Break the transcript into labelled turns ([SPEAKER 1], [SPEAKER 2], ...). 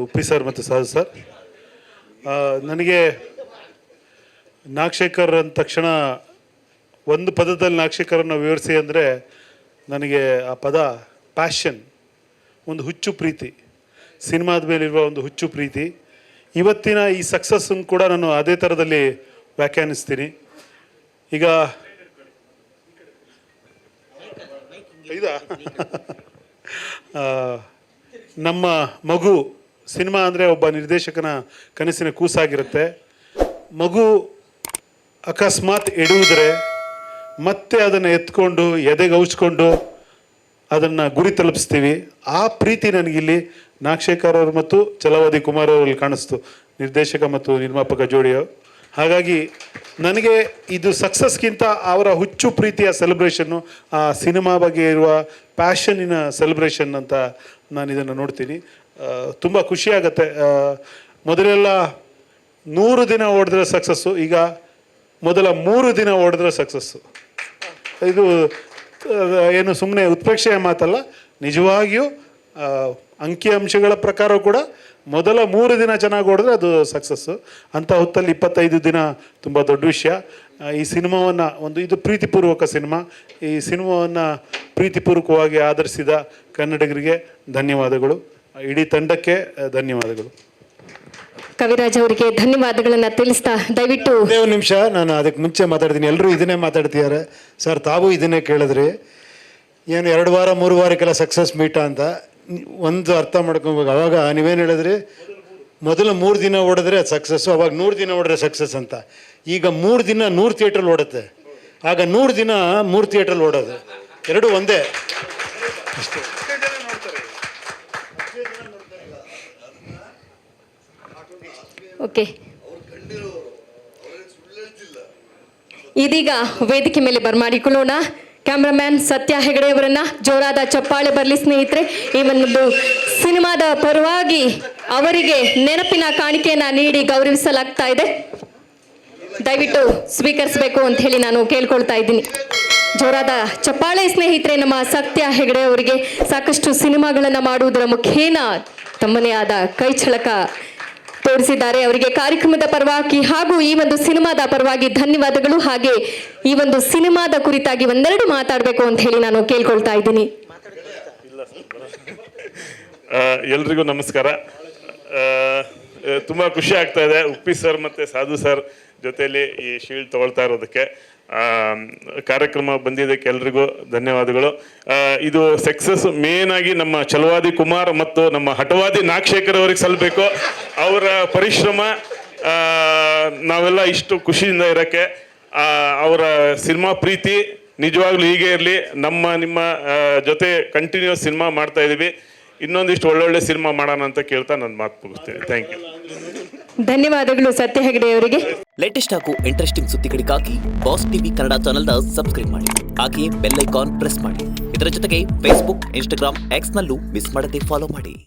[SPEAKER 1] Uppi sir ಮತ್ತು ಸಾಧು sir. ನನಗೆ ನಾಗಶೇಖರ್ ಅಂದ ತಕ್ಷಣ ಒಂದು ಪದದಲ್ಲಿ ನಾಗಶೇಖರನ್ನು ವಿವರಿಸಿ ಅಂದರೆ ನನಗೆ ಆ ಪದ ಪ್ಯಾಷನ್, ಒಂದು ಹುಚ್ಚು ಪ್ರೀತಿ, ಸಿನಿಮಾದ ಮೇಲಿರುವ ಒಂದು ಹುಚ್ಚು ಪ್ರೀತಿ. ಇವತ್ತಿನ ಈ ಸಕ್ಸಸ್ಸನ್ನು ಕೂಡ ನಾನು ಅದೇ ಥರದಲ್ಲಿ ವ್ಯಾಖ್ಯಾನಿಸ್ತೀನಿ. ಈಗ ನಮ್ಮ ಮಗು ಸಿನಿಮಾ ಅಂದರೆ ಒಬ್ಬ ನಿರ್ದೇಶಕನ ಕನಸಿನ ಕೂಸಾಗಿರುತ್ತೆ. ಮಗು ಅಕಸ್ಮಾತ್ ಎಡುವುದರೆ ಮತ್ತೆ ಅದನ್ನು ಎತ್ಕೊಂಡು ಎದೆಗೆ ಔಚ್ಕೊಂಡು ಅದನ್ನು ಗುರಿ ತಲುಪಿಸ್ತೀವಿ. ಆ ಪ್ರೀತಿ ನನಗಿಲ್ಲಿ ನಾಗಶೇಖರ್ ಅವರು ಮತ್ತು ಛಲವಾದಿ ಕುಮಾರ್ ಅವರಲ್ಲಿ ಕಾಣಿಸ್ತು, ನಿರ್ದೇಶಕ ಮತ್ತು ನಿರ್ಮಾಪಕ ಜೋಡಿಯು. ಹಾಗಾಗಿ ನನಗೆ ಇದು ಸಕ್ಸಸ್ಗಿಂತ ಅವರ ಹುಚ್ಚು ಪ್ರೀತಿಯ ಸೆಲೆಬ್ರೇಷನ್ನು, ಆ ಸಿನಿಮಾ ಬಗ್ಗೆ ಇರುವ ಪ್ಯಾಷನ್ನಿನ ಸೆಲೆಬ್ರೇಷನ್ ಅಂತ ನಾನು ಇದನ್ನು ನೋಡ್ತೀನಿ. ತುಂಬ ಖುಷಿಯಾಗತ್ತೆ. ಮೊದಲೆಲ್ಲ 100 ದಿನ ಓಡಿದ್ರೆ ಸಕ್ಸಸ್ಸು, ಈಗ ಮೊದಲ 3 ದಿನ ಓಡಿದ್ರೆ ಸಕ್ಸಸ್ಸು. ಇದು ಏನು ಸುಮ್ಮನೆ ಉತ್ಪ್ರೇಕ್ಷೆಯ ಮಾತಲ್ಲ, ನಿಜವಾಗಿಯೂ ಅಂಕಿಅಂಶಗಳ ಪ್ರಕಾರ ಕೂಡ ಮೊದಲ 3 ದಿನ ಚೆನ್ನಾಗಿ ಓಡಿದ್ರೆ ಅದು ಸಕ್ಸಸ್ಸು. ಅಂಥ ಹೊತ್ತಲ್ಲಿ 25 ದಿನ ತುಂಬ ದೊಡ್ಡ ವಿಷಯ. ಈ ಸಿನಿಮಾವನ್ನು ಇದು ಪ್ರೀತಿಪೂರ್ವಕ ಸಿನಿಮಾ. ಈ ಸಿನಿಮಾವನ್ನು ಪ್ರೀತಿಪೂರ್ವಕವಾಗಿ ಆಧರಿಸಿದ ಕನ್ನಡಿಗರಿಗೆ ಧನ್ಯವಾದಗಳು, ಇಡೀ ತಂಡಕ್ಕೆ ಧನ್ಯವಾದಗಳು.
[SPEAKER 2] ಕವಿರಾಜ್ ಅವರಿಗೆ ಧನ್ಯವಾದಗಳನ್ನು ತಿಳಿಸ್ತಾ ದಯವಿಟ್ಟು
[SPEAKER 3] ಒಂದು ನಿಮಿಷ, ನಾನು ಅದಕ್ಕೆ ಮುಂಚೆ ಮಾತಾಡ್ತೀನಿ. ಎಲ್ಲರೂ ಇದನ್ನೇ ಮಾತಾಡ್ತಿದ್ದಾರೆ ಸರ್, ತಾವು ಇದನ್ನೇ ಕೇಳಿದ್ರಿ. ಏನು 2 ವಾರ 3 ವಾರಕ್ಕೆಲ್ಲ ಸಕ್ಸಸ್ ಮೀಟ ಅಂತ ಒಂದು ಅರ್ಥ ಮಾಡ್ಕೊಬೇಕು. ಅವಾಗ ನೀವೇನು ಹೇಳಿದ್ರಿ, ಮೊದಲು 3 ದಿನ ಓಡಿದ್ರೆ ಅದು ಸಕ್ಸಸ್ಸು, ಅವಾಗ 100 ದಿನ ಓಡಿದ್ರೆ ಸಕ್ಸಸ್ ಅಂತ. ಈಗ 3 ದಿನ 100 ಥಿಯೇಟ್ರಲ್ಲಿ ಓಡುತ್ತೆ, ಆಗ 100 ದಿನ 3 ಥಿಯೇಟ್ರಲ್ಲಿ ಓಡೋದು, ಎರಡೂ ಒಂದೇ ಅಷ್ಟೇ.
[SPEAKER 2] ಓಕೆ, ಇದೀಗ ವೇದಿಕೆ ಮೇಲೆ ಬರಮಾಡಿಕೊಳ್ಳೋಣ ಕ್ಯಾಮ್ರಾಮ್ಯಾನ್ ಸತ್ಯ ಹೆಗಡೆ ಅವರನ್ನ. ಜೋರಾದ ಚಪ್ಪಾಳೆ ಬರಲಿ ಸ್ನೇಹಿತರೆ. ಈ ಒಂದು ಸಿನಿಮಾದ ಪರವಾಗಿ ಅವರಿಗೆ ನೆನಪಿನ ಕಾಣಿಕೆಯನ್ನ ನೀಡಿ ಗೌರವಿಸಲಾಗ್ತಾ ಇದೆ. ದಯವಿಟ್ಟು ಸ್ವೀಕರಿಸಬೇಕು ಅಂತ ಹೇಳಿ ನಾನು ಕೇಳ್ಕೊಳ್ತಾ ಇದ್ದೀನಿ. ಜೋರಾದ ಚಪ್ಪಾಳೆ ಸ್ನೇಹಿತರೆ. ನಮ್ಮ ಸತ್ಯ ಹೆಗಡೆ ಅವರಿಗೆ ಸಾಕಷ್ಟು ಸಿನಿಮಾಗಳನ್ನು ಮಾಡುವುದರ ಮುಖೇನ ತಮ್ಮನೇ ಆದ ಕೈ ಚಳಕ ತೋರಿಸಿದ್ದಾರೆ. ಅವರಿಗೆ ಕಾರ್ಯಕ್ರಮದ ಪರವಾಗಿ ಹಾಗೂ ಈ ಒಂದು ಸಿನಿಮಾದ ಪರವಾಗಿ ಧನ್ಯವಾದಗಳು. ಹಾಗೆ ಈ ಒಂದು ಸಿನಿಮಾದ ಕುರಿತಾಗಿ ಒಂದೆರಡು ಮಾತಾಡಬೇಕು ಅಂತ ಹೇಳಿ ನಾನು ಕೇಳ್ಕೊಳ್ತಾ ಇದ್ದೀನಿ.
[SPEAKER 4] ಎಲ್ರಿಗೂ ನಮಸ್ಕಾರ. ತುಂಬ ಖುಷಿ ಆಗ್ತಾ ಇದೆ ಉಪ್ಪಿ ಸರ್ ಮತ್ತು ಸಾಧು ಸರ್ ಜೊತೆಯಲ್ಲಿ ಈ ಶೀಲ್ಡ್ ತಗೊಳ್ತಾ ಇರೋದಕ್ಕೆ. ಕಾರ್ಯಕ್ರಮ ಬಂದಿದ್ದಕ್ಕೆ ಎಲ್ರಿಗೂ ಧನ್ಯವಾದಗಳು. ಇದು ಸಕ್ಸಸ್ ಮೇನ್ ಆಗಿ ನಮ್ಮ ಛಲವಾದಿ ಕುಮಾರ್ ಮತ್ತು ನಮ್ಮ ಹಠವಾದಿ ನಾಗಶೇಖರ್ ಅವರಿಗೆ ಸಲ್ಲಬೇಕು. ಅವರ ಪರಿಶ್ರಮ ನಾವೆಲ್ಲ ಇಷ್ಟು ಖುಷಿಯಿಂದ ಇರೋಕ್ಕೆ, ಅವರ ಸಿನಿಮಾ ಪ್ರೀತಿ ನಿಜವಾಗ್ಲೂ ಹೀಗೆ ಇರಲಿ. ನಿಮ್ಮ ಜೊತೆ ಕಂಟಿನ್ಯೂಸ್ ಸಿನಿಮಾ ಮಾಡ್ತಾ ಇದ್ದೀವಿ. ಇನ್ನೊಂದಿಷ್ಟು ಒಳ್ಳೊಳ್ಳೆ ಸಿನಿಮಾ ಮಾಡೋಣ ಅಂತ ಕೇಳ್ತಾ ನನ್ನ ಮಾತು ಮುಗಿಸ್ತೇನೆ. Thank you.
[SPEAKER 2] ಧನ್ಯವಾದಗಳು ಸತ್ಯ ಹೆಗಡೆ ಅವರಿಗೆ.
[SPEAKER 5] ಲೇಟೆಸ್ಟ್ ಹಾಗೂ ಇಂಟ್ರೆಸ್ಟಿಂಗ್ ಸುದ್ದಿಗಳಿಗಾಗಿ ಬಾಸ್ ಟಿವಿ ಕನ್ನಡ ಚಾನೆಲ್ನ ಸಬ್ಸ್ಕ್ರೈಬ್ ಮಾಡಿ, ಹಾಗೆಯೇ ಬೆಲ್ ಐಕಾನ್ ಪ್ರೆಸ್ ಮಾಡಿ. ಇದರ ಜೊತೆಗೆ ಫೇಸ್ಬುಕ್, ಇನ್ಸ್ಟಾಗ್ರಾಮ್, ಎಕ್ಸ್ ನಲ್ಲೂ ಮಿಸ್ ಮಾಡದೆ ಫಾಲೋ ಮಾಡಿ.